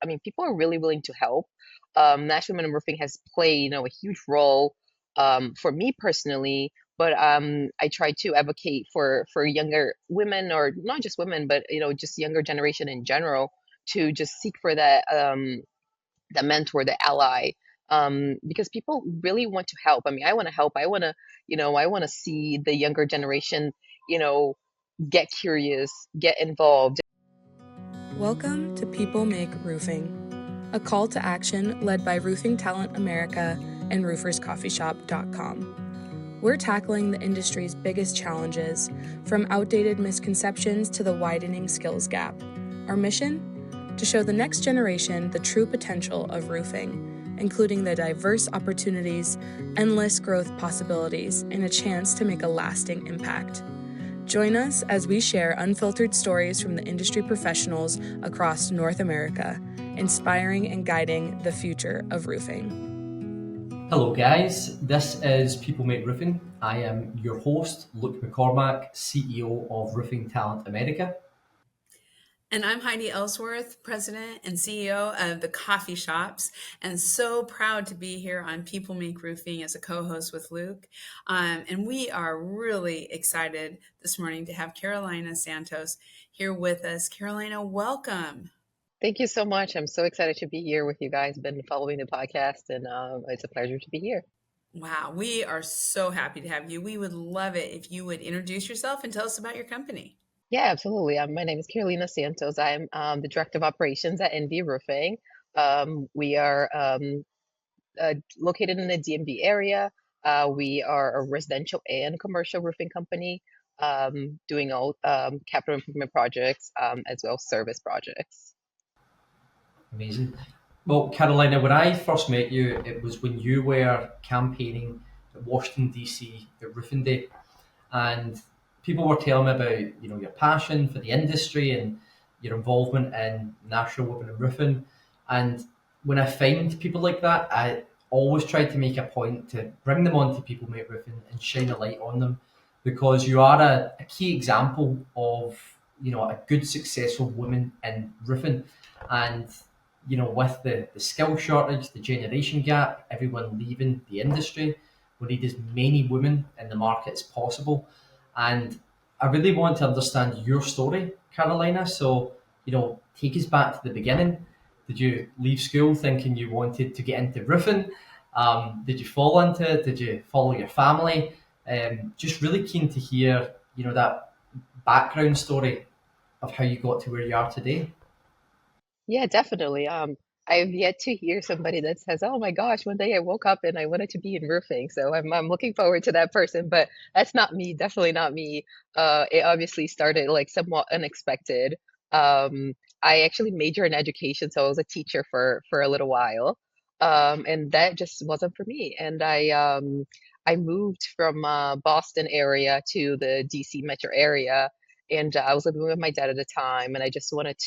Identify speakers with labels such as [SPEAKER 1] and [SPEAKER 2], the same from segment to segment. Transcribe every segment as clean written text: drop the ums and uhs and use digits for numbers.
[SPEAKER 1] I mean, people are really willing to help. National Women in Roofing has played, a huge role for me personally. But I try to advocate for younger women, or not just women, but just younger generation in general, to just seek for that mentor, the ally, because people really want to help. I mean, I want to help. I want to see the younger generation, you know, get curious, get involved.
[SPEAKER 2] Welcome to People Make Roofing, a call to action led by Roofing Talent America and RoofersCoffeeShop.com. We're tackling the industry's biggest challenges, from outdated misconceptions to the widening skills gap. Our mission? To show the next generation the true potential of roofing, including the diverse opportunities, endless growth possibilities, and a chance to make a lasting impact. Join us as we share unfiltered stories from the industry professionals across North America, inspiring and guiding the future of roofing.
[SPEAKER 3] Hello guys, this is People Make Roofing. I am your host, Luke McCormack, CEO of Roofing Talent America.
[SPEAKER 4] And I'm Heidi Ellsworth, President and CEO of the Coffee Shops, and so proud to be here on People Make Roofing as a co-host with Luke. And we are really excited this morning to have Carolina Santos here with us. Carolina, welcome.
[SPEAKER 1] Thank you so much. I'm so excited to be here with you guys. Been following the podcast, and it's a pleasure to be here.
[SPEAKER 4] Wow, we are so happy to have you. We would love it if you would introduce yourself and tell us about your company.
[SPEAKER 1] Yeah, absolutely. My name is Carolina Santos. I'm the Director of Operations at NV Roofing. We are located in the DMV area. We are a residential and commercial roofing company, doing all capital improvement projects, as well as service projects.
[SPEAKER 3] Amazing. Well, Carolina, when I first met you, it was when you were campaigning at Washington, DC at Roofing Day. And people were telling me about, your passion for the industry and your involvement in National Women in Roofing. And when I find people like that, I always try to make a point to bring them on to People Make Roofing and shine a light on them, because you are a key example of, a good, successful woman in roofing. And, with the skill shortage, the generation gap, everyone leaving the industry, we need as many women in the market as possible. And I really want to understand your story, Carolina. So, take us back to the beginning. Did you leave school thinking you wanted to get into roofing? Did you fall into it? Did you follow your family? Just really keen to hear, that background story of how you got to where you are today.
[SPEAKER 1] Yeah, definitely. I've yet to hear somebody that says, "Oh my gosh, one day I woke up and I wanted to be in roofing." So I'm looking forward to that person, but that's not me. Definitely not me. It obviously started like somewhat unexpected. I actually majored in education, so I was a teacher for a little while, and that just wasn't for me. And I moved from Boston area to the DC metro area, and I was living with my dad at the time, and I just wanted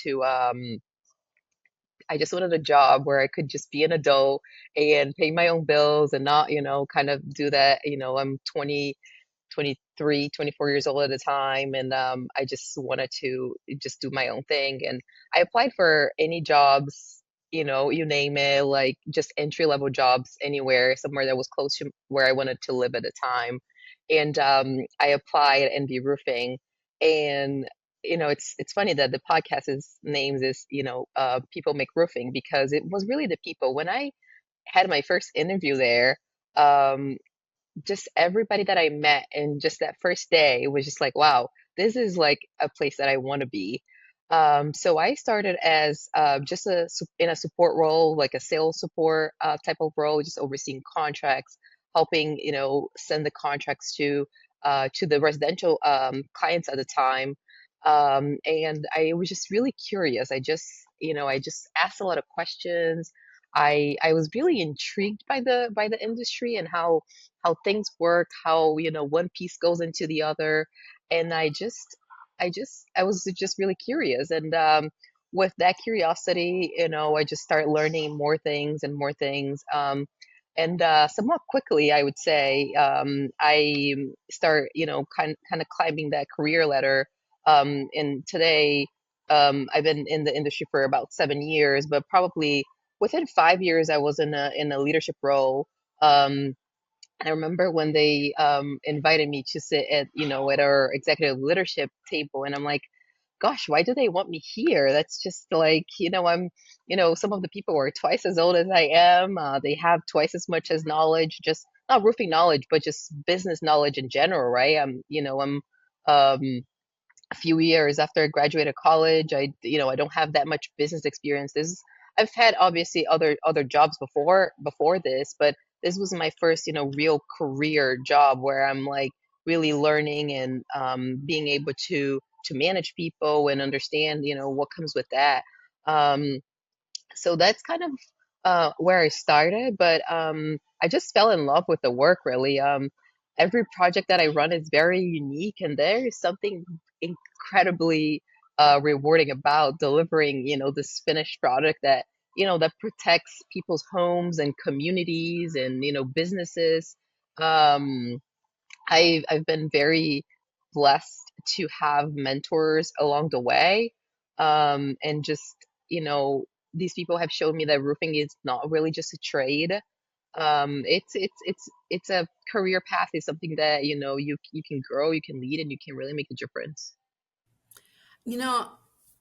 [SPEAKER 1] a job where I could just be an adult and pay my own bills and not, kind of do that. I'm 20, 23, 24 years old at the time. And I just wanted to just do my own thing. And I applied for any jobs, you name it, like just entry level jobs anywhere, somewhere that was close to where I wanted to live at the time. And I applied at NV Roofing. And it's funny that the podcast's names is People Make Roofing, because it was really the people. When I had my first interview there, um just everybody that I met, and just that first day, it was just like, wow, this is like a place that I want to be. So I started as just in a support role, like a sales support type of role, just overseeing contracts, helping send the contracts to the residential clients at the time. And I was just really curious. I just asked a lot of questions. I was really intrigued by the industry and how things work, how one piece goes into the other. And I was just really curious. And with that curiosity, I just started learning more things and more things. And somewhat quickly, I would say, I start kind of climbing that career ladder. And today, I've been in the industry for about 7 years, but probably within 5 years, I was in a leadership role. Um, I remember when they invited me to sit at, at our executive leadership table, and I'm like, gosh, why do they want me here? That's just like, some of the people are twice as old as I am. They have twice as much as knowledge, just not roofing knowledge, but just business knowledge in general, right? I'm a few years after I graduated college. I don't have that much business experience. I've had obviously other jobs before this, but this was my first, real career job where I'm like really learning and being able to manage people and understand, what comes with that. Um, so that's kind of where I started, but I just fell in love with the work really. Every project that I run is very unique, and there is something incredibly rewarding about delivering, this finished product that protects people's homes and communities and, businesses. Um, I've been very blessed to have mentors along the way. And just, these people have shown me that roofing is not really just a trade. It's a career path. Is something that, you can grow, you can lead, and you can really make a difference.
[SPEAKER 4] You know,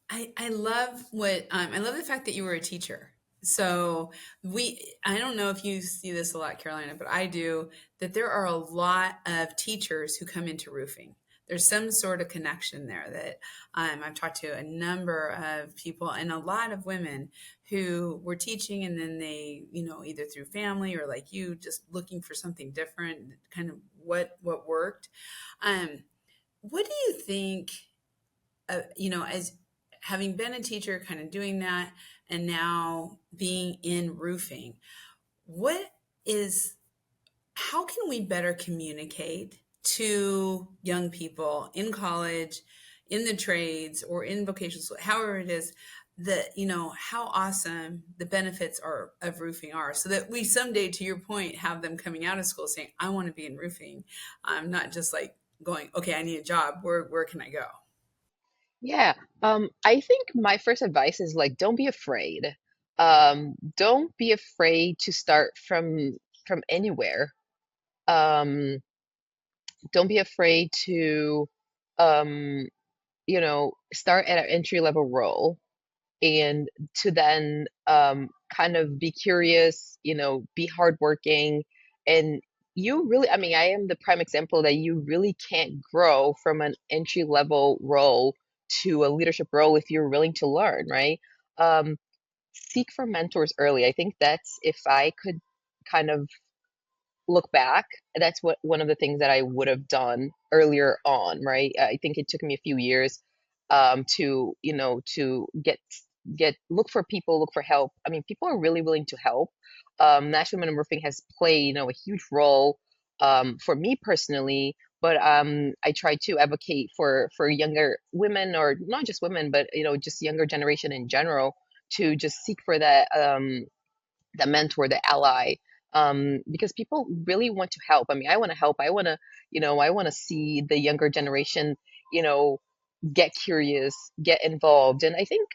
[SPEAKER 4] I love what I love the fact that you were a teacher. So I don't know if you see this a lot, Carolina, but I do, that there are a lot of teachers who come into roofing. There's some sort of connection there that I've talked to a number of people and a lot of women who were teaching, and then they, either through family or like you, just looking for something different, kind of what worked. Um, what do you think? As having been a teacher, kind of doing that, and now being in roofing, what is, how can we better communicate to young people in college, in the trades, or in vocational school, however it is, that, how awesome the benefits are of roofing are, so that we someday, to your point, have them coming out of school saying, I want to be in roofing. I'm not just like going, okay, I need a job. Where can I go?
[SPEAKER 1] Yeah. I think my first advice is like, don't be afraid. Don't be afraid to start from anywhere. Um, don't be afraid to um, start at an entry level role and to then kind of be curious, be hardworking. And you really, I mean, I am the prime example that you really can't grow from an entry level role to a leadership role if you're willing to learn, right? Um, Seek for mentors early. I think that's, if I could kind of look back, that's what one of the things that I would have done earlier on, right? I think it took me a few years to, to get look for people, look for help. I mean, people are really willing to help. National Women in Roofing has played, a huge role for me personally, but I try to advocate for younger women, or not just women, but just younger generation in general, to just seek for that mentor, the ally, because people really want to help. I mean, I want to help. I want to see the younger generation, you know, get curious, get involved. And I think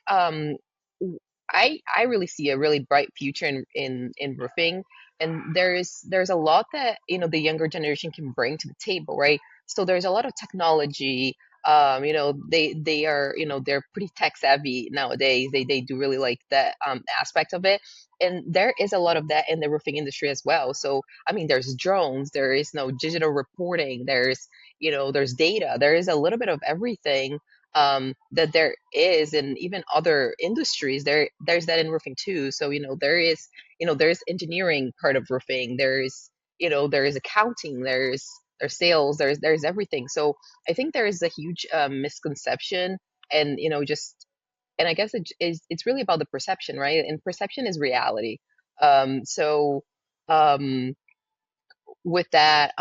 [SPEAKER 1] I really see a really bright future in roofing. And there's a lot that, the younger generation can bring to the table, right? So there's a lot of technology. They are, they're pretty tech savvy nowadays. They do really like that aspect of it. And there is a lot of that in the roofing industry as well. So I mean, there's drones, there is no digital reporting, there's data, there is a little bit of everything that there is in even other industries. There's that in roofing too. So there's engineering part of roofing. There is accounting. There's sales. There's everything. So I think there is a huge misconception, and just and I guess it's really about the perception, right? And perception is reality. So um, with that,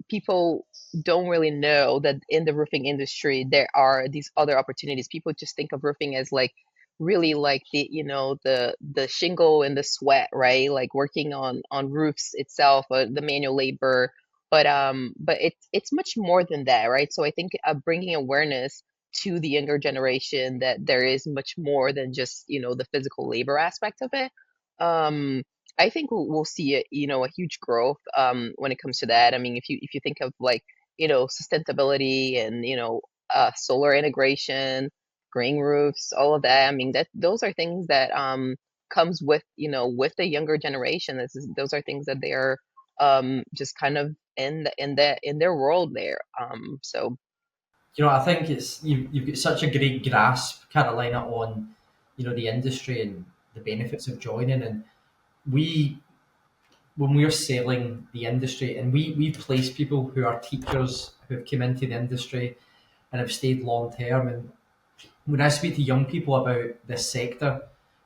[SPEAKER 1] people don't really know that in the roofing industry there are these other opportunities. People just think of roofing as like really like the shingle and the sweat, right? Like working on roofs itself, the manual labor. But it's much more than that, right? So I think bringing awareness to the younger generation that there is much more than just, the physical labor aspect of it. Um, I think we'll see a huge growth when it comes to that. I mean, if you think of like, sustainability and, solar integration, green roofs, all of that. I mean, that those are things that comes with, with the younger generation. Those are things that they are just kind of in their world there. So
[SPEAKER 3] I think you've got such a great grasp, Carolina, on the industry and the benefits of joining. And we, when we're selling the industry, and we place people who are teachers who have come into the industry and have stayed long term. And when I speak to young people about this sector,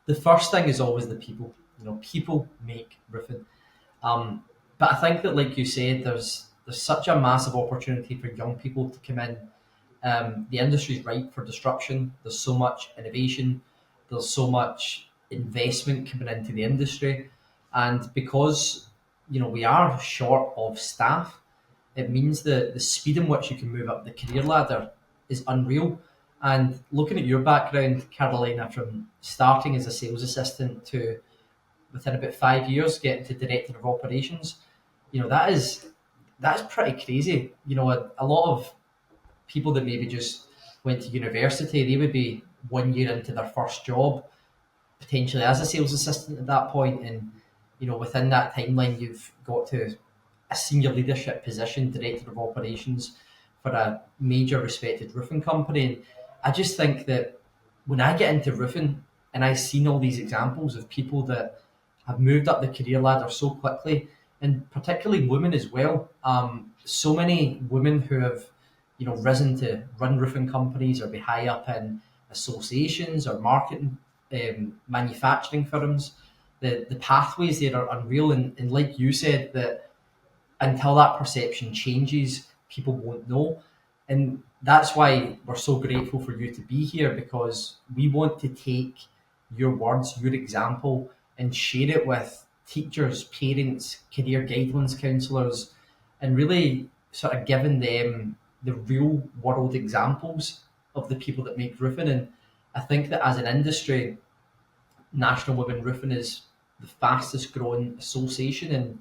[SPEAKER 3] the first thing is always the people. People make roofing. Um, but I think that, like you said, there's such a massive opportunity for young people to come in. The industry is ripe for disruption. There's so much innovation. There's so much investment coming into the industry, and because we are short of staff, it means that the speed in which you can move up the career ladder is unreal. And looking at your background, Carolina, from starting as a sales assistant to within about 5 years getting to director of operations, that's pretty crazy. A lot of people that maybe just went to university, they would be 1 year into their first job, potentially as a sales assistant at that point, and within that timeline, you've got to a senior leadership position, director of operations for a major respected roofing company. And I just think that when I get into roofing and I've seen all these examples of people that have moved up the career ladder so quickly, and particularly women as well. So many women who have, risen to run roofing companies or be high up in associations or marketing, manufacturing firms. The pathways there are unreal, and like you said, that until that perception changes, people won't know. And that's why we're so grateful for you to be here, because we want to take your words, your example, and share it with teachers, parents, career guidelines counsellors, and really sort of giving them the real world examples of the people that make roofing. And I think that as an industry, National Women Roofing is the fastest growing association in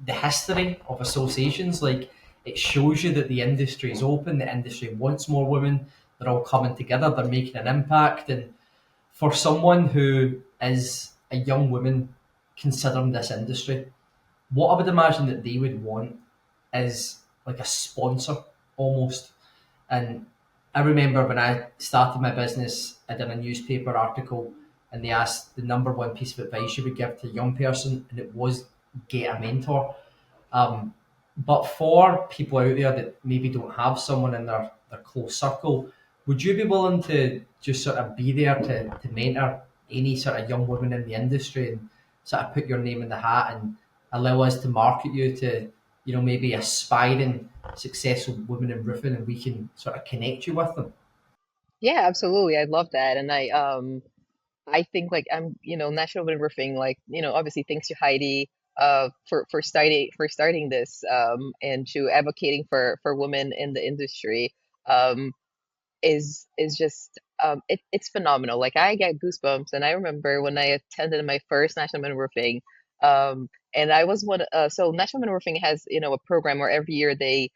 [SPEAKER 3] the history of associations. Like, it shows you that the industry is open, the industry wants more women, they're all coming together, they're making an impact. And for someone who is a young woman considering this industry, what I would imagine that they would want is like a sponsor almost. And I remember when I started my business, I did a newspaper article and they asked the number one piece of advice you would give to a young person, and it was get a mentor. But for people out there that maybe don't have someone in their close circle, would you be willing to just sort of be there to mentor any sort of young woman in the industry and sort of put your name in the hat and allow us to market you to, maybe aspiring successful women in roofing, and we can sort of connect you with them?
[SPEAKER 1] yeah, absolutely. I love that. And I think like National Women Roofing, like, obviously thanks to Heidi for starting this and to advocating for women in the industry. Um is just it's phenomenal. Like I get goosebumps, and I remember when I attended my first National Men Roofing, and I was one. So National Men Roofing has a program where every year they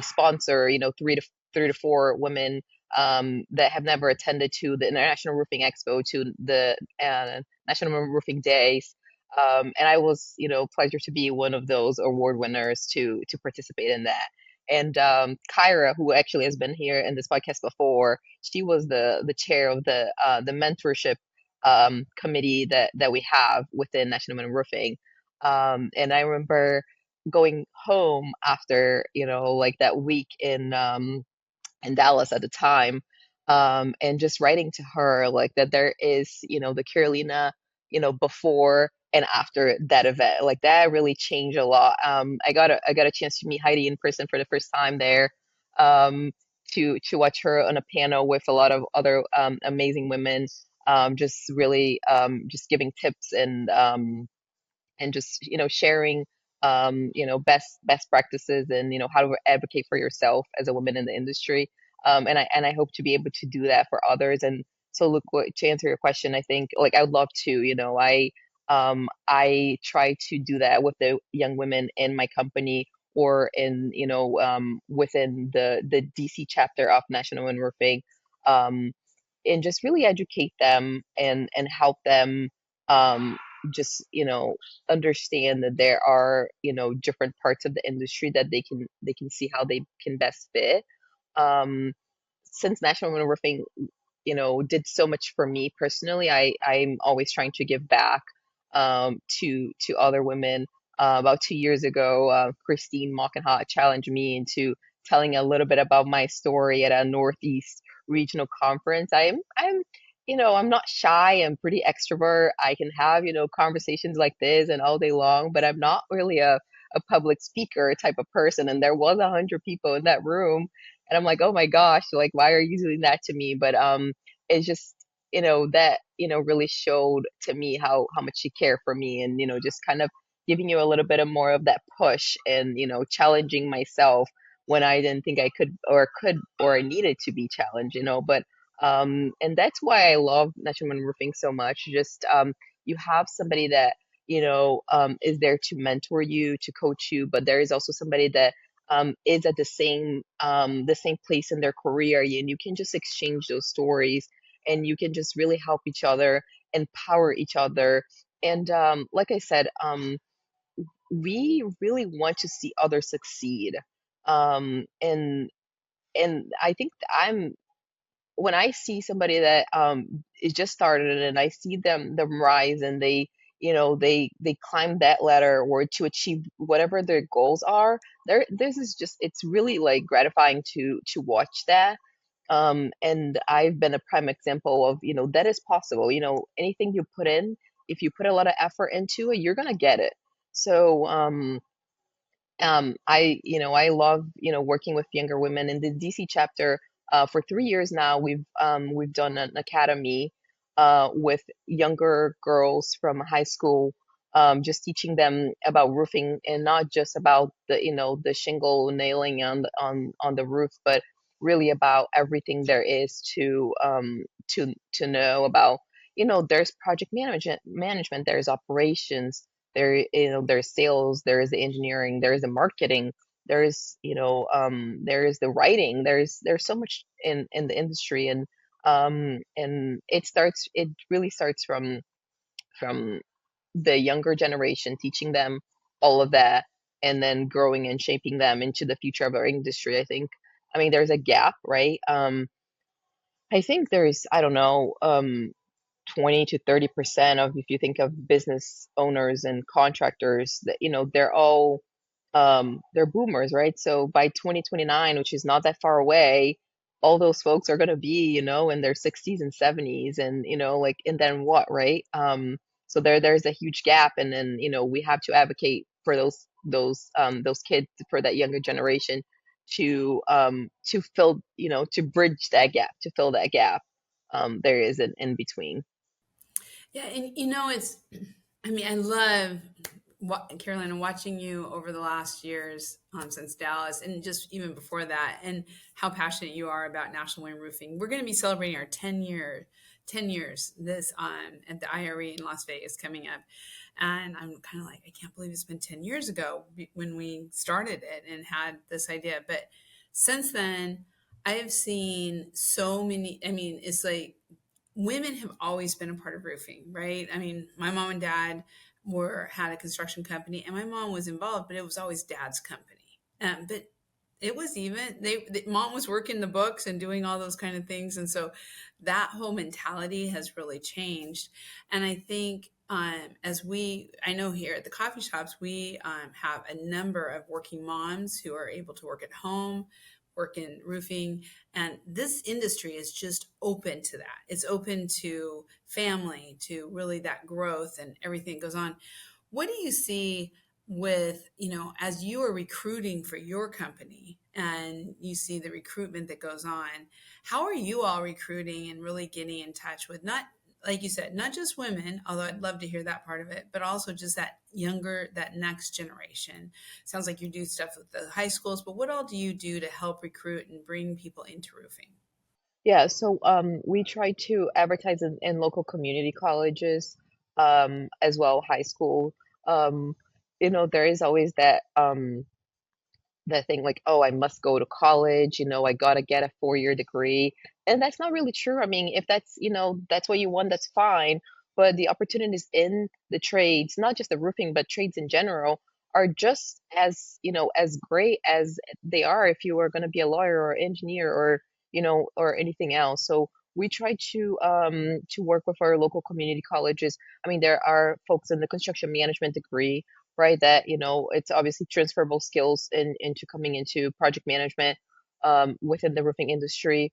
[SPEAKER 1] sponsor three to four women that have never attended to the International Roofing Expo, to the National Men Roofing Days. And I was, pleasure to be one of those award winners to participate in that. And Kyra, who actually has been here in this podcast before, she was the chair of the mentorship committee that we have within National Men Roofing. And I remember going home after like that week in Dallas at the time, and just writing to her like that there is the Carolina before and after that event. Like that really changed a lot. I got a chance to meet Heidi in person for the first time there, to watch her on a panel with a lot of other amazing women, just really just giving tips and just sharing best practices and how to advocate for yourself as a woman in the industry. And I hope to be able to do that for others. And so, look, to answer your question, I think like I would love to, I try to do that with the young women in my company or in, within the DC chapter of National Women Roofing, um, and just really educate them and help them, um, just, understand that there are, different parts of the industry that they can see how they can best fit. Um, since National Women Roofing, did so much for me personally, I'm always trying to give back, to other women. About 2 years ago, Christine Mockenhot challenged me into telling a little bit about my story at a Northeast regional conference. I'm not shy. I'm pretty extrovert. I can have, conversations like this and all day long, but I'm not really a public speaker type of person. And there was 100 people in that room, and I'm like, oh my gosh, like why are you doing that to me? But it's just, that, really showed to me how much she cared for me, and, just kind of giving you a little bit of more of that push, and, challenging myself when I didn't think I could or I needed to be challenged, but and that's why I love National Women Roofing so much. Just you have somebody that, is there to mentor you, to coach you, but there is also somebody that, is at the same place in their career, and you can just exchange those stories, and you can just really help each other, empower each other. And like I said, we really want to see others succeed. And I think when I see somebody that is just started, and I see them rise, and they climb that ladder or to achieve whatever their goals are, this is just, it's really like gratifying to watch that. And I've been a prime example of, that is possible. Anything you put in, if you put a lot of effort into it, you're gonna get it. So I love, working with younger women in the DC chapter. For 3 years now, we've done an academy, with younger girls from high school, just teaching them about roofing, and not just about the shingle nailing on the roof, but really about everything there is to know about. There's project management, there's operations, there's sales, there is the engineering, there is the marketing, there is the writing, there's so much in the industry. And it really starts from the younger generation, teaching them all of that, and then growing and shaping them into the future of our industry. I mean, there's a gap, right? I think there's, I don't know, 20 to 30% of, if you think of business owners and contractors, that they're boomers, right? So by 2029, which is not that far away, all those folks are going to be, in their 60s and 70s, and like, and then what, right? So there's a huge gap, and then we have to advocate for those kids, for that younger generation, to fill, to bridge that gap, to fill that gap. There is an in between.
[SPEAKER 4] Yeah, and it's, I mean, I love Carolina, watching you over the last years, since Dallas, and just even before that, and how passionate you are about National Wayne Roofing. We're going to be celebrating our 10 years this at the IRE in Las Vegas coming up. And I'm kind of like, I can't believe it's been 10 years ago when we started it and had this idea. But since then, I have seen so many, I mean, it's like women have always been a part of roofing, right? I mean, my mom and dad had a construction company, and my mom was involved, but it was always dad's company. But it was even mom was working the books and doing all those kind of things, and so that whole mentality has really changed. And I think I know here at the coffee shops, we have a number of working moms who are able to work at home, work in roofing, and this industry is just open to that. It's open to family, to really that growth and everything that goes on. What do you see with, as you are recruiting for your company and you see the recruitment that goes on, how are you all recruiting and really getting in touch with not like you said, not just women, although I'd love to hear that part of it, but also just that younger, that next generation. Sounds like you do stuff with the high schools, but what all do you do to help recruit and bring people into roofing?
[SPEAKER 1] Yeah, so we try to advertise in local community colleges, as well, high school. Um, there is always that thing like, oh, I must go to college, I gotta get a 4-year degree. And that's not really true. I mean, if that's what you want, that's fine. But the opportunities in the trades, not just the roofing, but trades in general, are just as great as they are if you are going to be a lawyer or engineer or anything else. So we try to work with our local community colleges. I mean, there are folks in the construction management degree, right? That, it's obviously transferable skills into coming into project management within the roofing industry,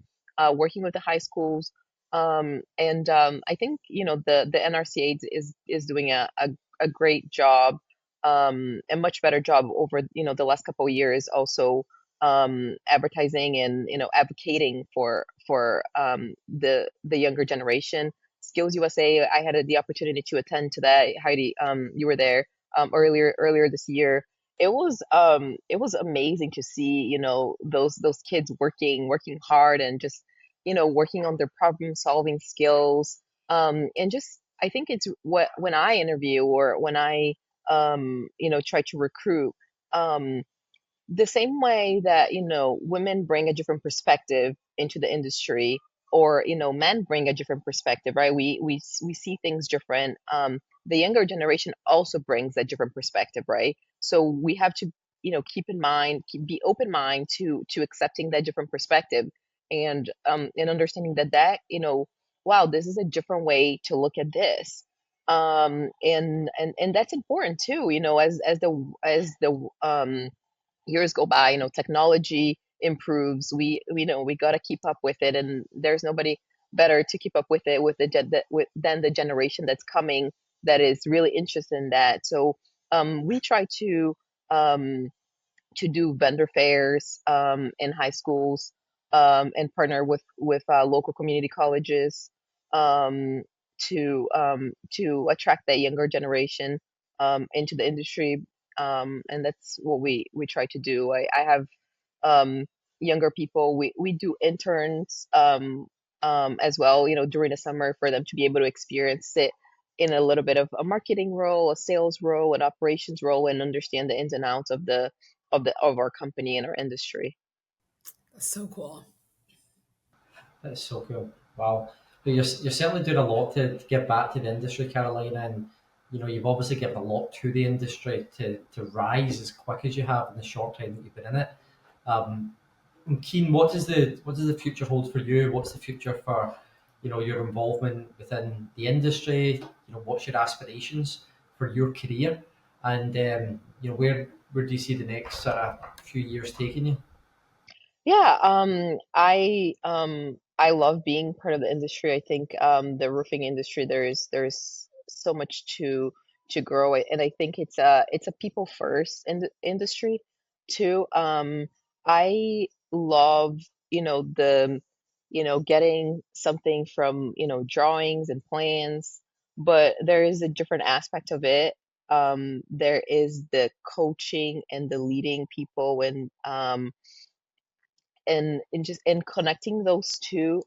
[SPEAKER 1] working with the high schools. And I think, the NRCA is doing a great job, a much better job over, the last couple of years, also advertising and, advocating for the younger generation. Skills USA, I had the opportunity to attend to that. Heidi, you were there earlier this year. It was amazing to see, those kids working hard and just, working on their problem solving skills. And just, I think it's what when I interview or when I try to recruit, um the same way that women bring a different perspective into the industry, or men bring a different perspective, right? We see things different. The younger generation also brings a different perspective, right? So we have to keep in mind, be open mind to accepting that different perspective, and understanding that wow, this is a different way to look at this. And that's important too, as the years go by, technology improves. We got to keep up with it, and there's nobody better to keep up with it than the generation that's coming, that is really interested in that. So we try um, to do vendor fairs in high schools, and partner with local community colleges, um, to attract that younger generation into the industry. And that's what we try to do. I have um, younger people. We do interns as well, during the summer, for them to be able to experience it in a little bit of a marketing role, a sales role, an operations role, and understand the ins and outs of our company and our industry.
[SPEAKER 4] That's so cool.
[SPEAKER 3] That's so cool. Wow. But you're certainly doing a lot to get back to the industry, Carolina, and you've obviously given a lot to the industry to rise as quick as you have in the short time that you've been in it. Um, I'm keen. What does the future hold for you? What's the future for your involvement within the industry? What's your aspirations for your career, and where do you see the next few years taking you?
[SPEAKER 1] Yeah, I love being part of the industry. I think the roofing industry, there's so much to grow it, and I think it's a people first industry too. I love, the getting something from, drawings and plans, but there is a different aspect of it. There is the coaching and the leading people, and just in connecting those two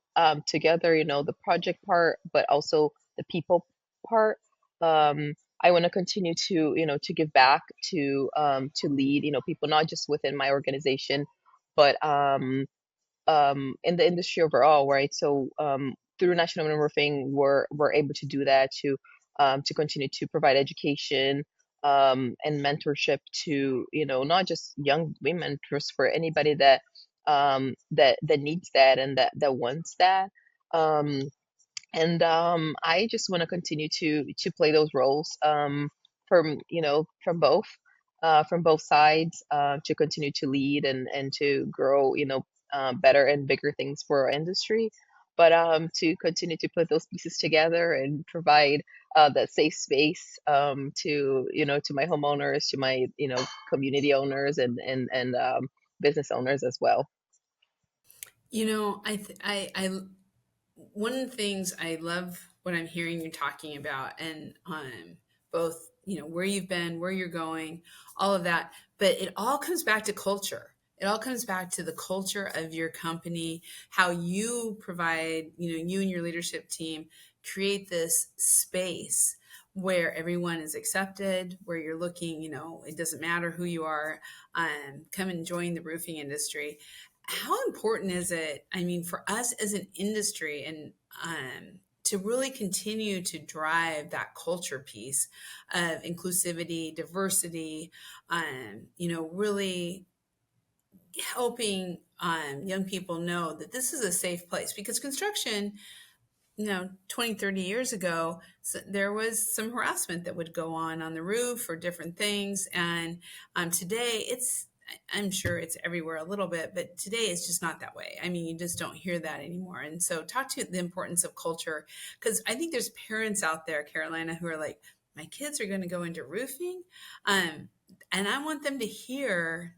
[SPEAKER 1] together, the project part, but also the people part. I want to continue to give back, to lead, people, not just within my organization, but in the industry overall, right? So through National Women Roofing, we're able to do that, to continue to provide education and mentorship to, not just young women, just for anybody that needs that, and that wants that. Um, and I just want to continue to play those roles, from both sides, to continue to lead and to grow, better and bigger things for our industry, but to continue to put those pieces together and provide that safe space, to my homeowners, to my community owners, and business owners as well.
[SPEAKER 4] You know, I one of the things I love what I'm hearing you talking about, and both, where you've been, where you're going, all of that. But it all comes back to culture. It all comes back to the culture of your company, how you provide, you and your leadership team create this space where everyone is accepted, where you're looking, it doesn't matter who you are, come and join the roofing industry. How important is it, I mean, for us as an industry, and to really continue to drive that culture piece of inclusivity, diversity, really helping young people know that this is a safe place, because construction, 20, 30 years ago, so there was some harassment that would go on the roof or different things. And today I'm sure it's everywhere a little bit, but today it's just not that way. I mean, you just don't hear that anymore. And so talk to the importance of culture, because I think there's parents out there, Carolina, who are like, my kids are going to go into roofing. And I want them to hear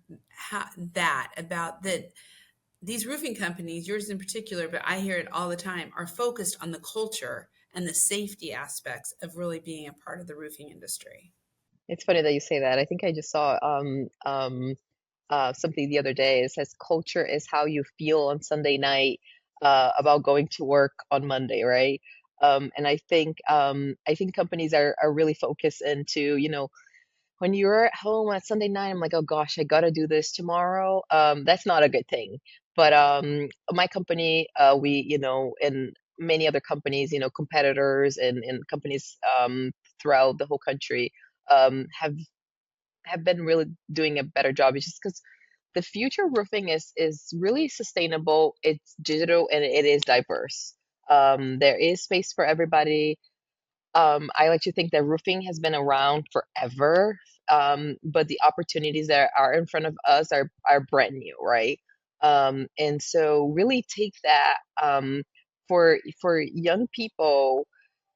[SPEAKER 4] about that these roofing companies, yours in particular, but I hear it all the time, are focused on the culture and the safety aspects of really being a part of the roofing industry.
[SPEAKER 1] It's funny that you say that. I think I just saw something the other day. It says culture is how you feel on Sunday night about going to work on Monday, right? And I think companies are really focused into, when you're at home on Sunday night, I'm like, oh gosh, I gotta do this tomorrow. That's not a good thing. But my company, and many other companies, competitors and companies throughout the whole country have been really doing a better job. It's just because the future of roofing is really sustainable. It's digital and it is diverse. There is space for everybody. I like to think that roofing has been around forever, but the opportunities that are in front of us are brand new, right? And so really take that for young people.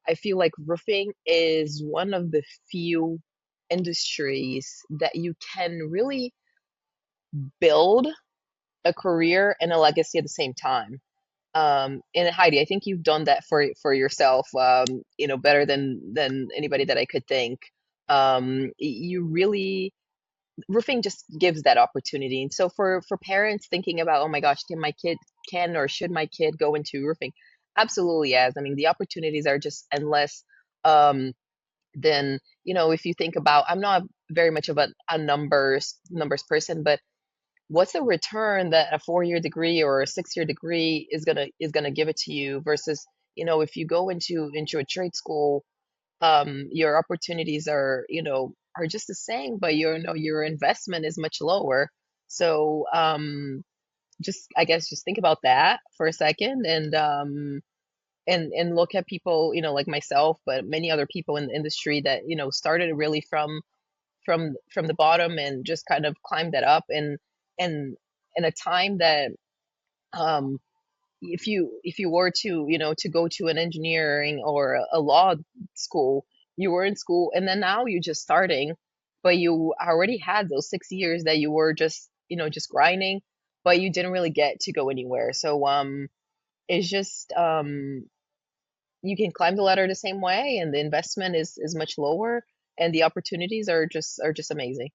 [SPEAKER 1] I feel like roofing is one of the few industries that you can really build a career and a legacy at the same time. And Heidi, I think you've done that for yourself, better than anybody that I could think. You really roofing just gives that opportunity. And so for parents thinking about, oh my gosh, can or should my kid go into roofing? Absolutely, yes. I mean, the opportunities are just endless. Then, if you think about, I'm not very much of a numbers person, but what's the return that a 4-year degree or a 6-year degree is gonna give it to you versus, if you go into a trade school, your opportunities are just the same, but your investment is much lower. So just I guess just think about that for a second, and look at people, like myself, but many other people in the industry that started really from the bottom and just kind of climbed that up, and in a time that um if you were to go to an engineering or a law school, you were in school and then now you're just starting, but you already had those 6 years that you were just grinding, but you didn't really get to go anywhere. So it's just you can climb the ladder the same way, and the investment is much lower, and the opportunities are just amazing.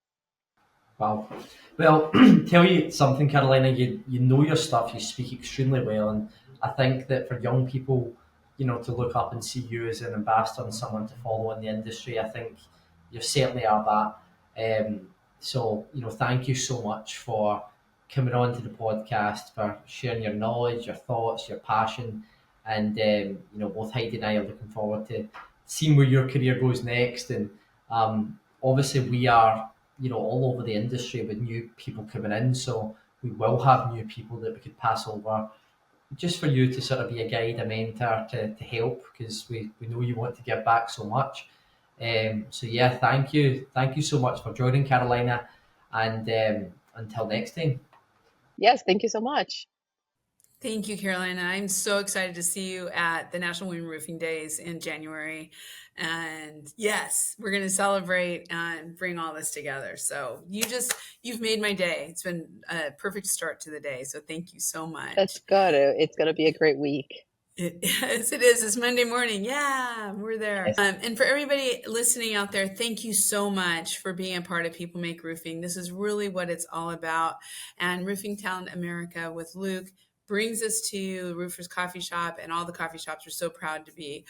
[SPEAKER 3] Wow. Well, tell you something, Carolina. You know your stuff. You speak extremely well, and I think that for young people, to look up and see you as an ambassador and someone to follow in the industry, I think you certainly are that. So thank you so much for coming on to the podcast, for sharing your knowledge, your thoughts, your passion, and both Heidi and I are looking forward to seeing where your career goes next. And obviously, we are all over the industry with new people coming in. So we will have new people that we could pass over just for you to sort of be a guide, a mentor to help, because we know you want to give back so much. So yeah, thank you. Thank you so much for joining, Carolina. And until next time.
[SPEAKER 1] Yes, thank you so much.
[SPEAKER 4] Thank you, Carolina. I'm so excited to see you at the National Women Roofing Days in January. And yes, we're going to celebrate and bring all this together. So you've made my day. It's been a perfect start to the day. So thank you so
[SPEAKER 1] That's
[SPEAKER 4] much.
[SPEAKER 1] good. It's gonna be a great week.
[SPEAKER 4] Yes, it is. It's Monday morning. Yeah, we're there.
[SPEAKER 3] Yes.
[SPEAKER 4] And for everybody listening out there, thank you so much for being a part of People Make Roofing. This is really what it's all about. And Roofing Talent America with Luke brings us to Roofer's Coffee Shop, and all the coffee shops are so proud to be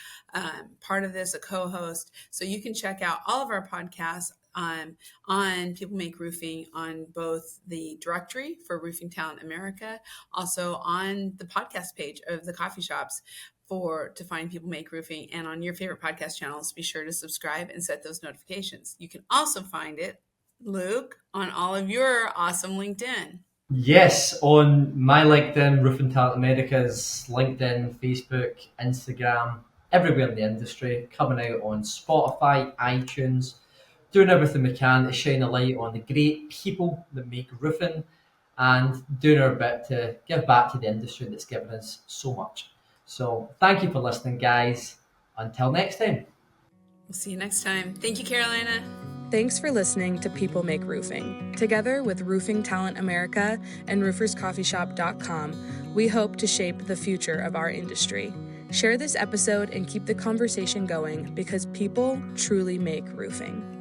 [SPEAKER 4] part of this, a co-host. So you can check out all of our podcasts on People Make Roofing on both the directory for Roofing Talent America, also on the podcast page of the coffee shops to find People Make Roofing, and on your favorite podcast channels. Be sure to subscribe and set those notifications. You can also find it, Luke, on all of your awesome LinkedIn.
[SPEAKER 3] Yes, on my LinkedIn, Roofing Talent America's LinkedIn, Facebook, Instagram, everywhere in the industry, coming out on Spotify, iTunes, doing everything we can to shine a light on the great people that make roofing and doing our bit to give back to the industry that's given us so much. So thank you for listening, guys. Until next time.
[SPEAKER 4] We'll see you next time. Thank you, Carolina.
[SPEAKER 2] Thanks for listening to People Make Roofing. Together with Roofing Talent America and RoofersCoffeeShop.com, we hope to shape the future of our industry. Share this episode and keep the conversation going, because people truly make roofing.